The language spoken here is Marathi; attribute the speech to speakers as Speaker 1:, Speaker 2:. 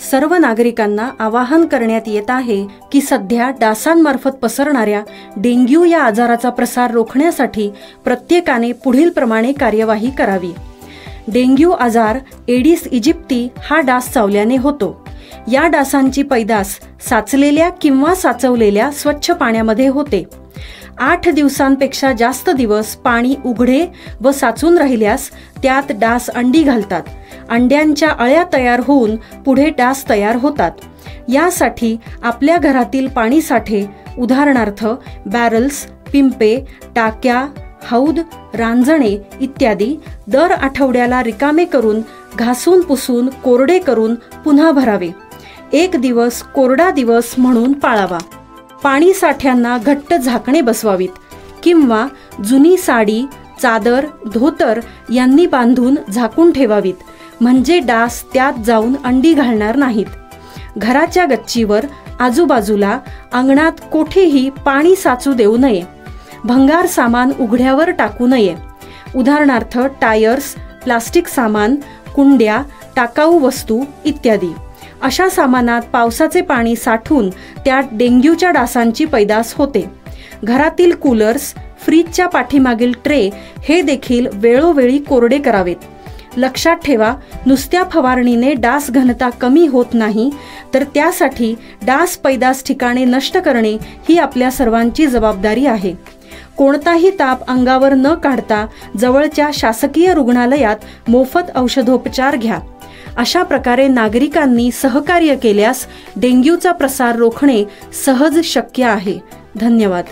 Speaker 1: सर्व नागरिकांना आवाहन करण्यात येत आहे की सध्या डासांमार्फत पसरणाऱ्या डेंग्यू या आजाराचा प्रसार रोखण्यासाठी प्रत्येकाने पुढील प्रमाणे कार्यवाही करावी। डेंग्यू आजार एडिस इजिप्ती हा डास चावल्याने होतो। या डासांची पैदास साचलेल्या किंवा साचवलेल्या स्वच्छ पाण्यामध्ये होते। 8 दिवसांपेक्षा जास्त दिवस पाणी उघडे व साचून राहिल्यास त्यात डास अंडी घालतात। अंड्यांच्या अळ्या तयार होऊन पुढे डास तयार होतात। यासाठी आपल्या घरातील पाणी साठे उदाहरणार्थ बॅरल्स, पिंपे, टाक्या, हौद, रांजणे इत्यादी दर आठवड्याला रिकामे करून घासून पुसून कोरडे करून पुन्हा भरावे। 1 दिवस कोरडा दिवस म्हणून पाळावा। पाणी साठ्यांना घट्ट झाकणे बसवावीत किंवा जुनी साडी, चादर, धोतर यांनी बांधून झाकून ठेवावीत, म्हणजे डास त्यात जाऊन अंडी घालणार नाहीत। घराच्या गच्चीवर, आजूबाजूला, अंगणात कोठेही पाणी साचू देऊ नये। भंगार सामान उघड्यावर टाकू नये, उदाहरणार्थ टायर्स, प्लास्टिक सामान, कुंड्या, टाकाऊ वस्तू इत्यादी। अशा सामानात पावसाचे पाणी साठून त्यात डेंग्यूच्या डासांची पैदास होते। घरातील कूलर्स, फ्रीजच्या पाठीमागील ट्रे हे देखील वेळोवेळी कोरडे करावेत। लक्षात ठेवा, नुसत्या फवारणीने डास घनता कमी होत नाही, तर त्यासाठी डास पैदास ठिकाणे नष्ट करणे ही आपल्या सर्वांची जबाबदारी आहे। कोणताही ताप अंगावर न काढता जवळच्या शासकीय रुग्णालयात मोफत औषधोपचार घ्या। अशा प्रकारे नागरिकांनी सहकार्य केल्यास डेंग्यूचा प्रसार रोखणे सहज शक्य आहे। धन्यवाद।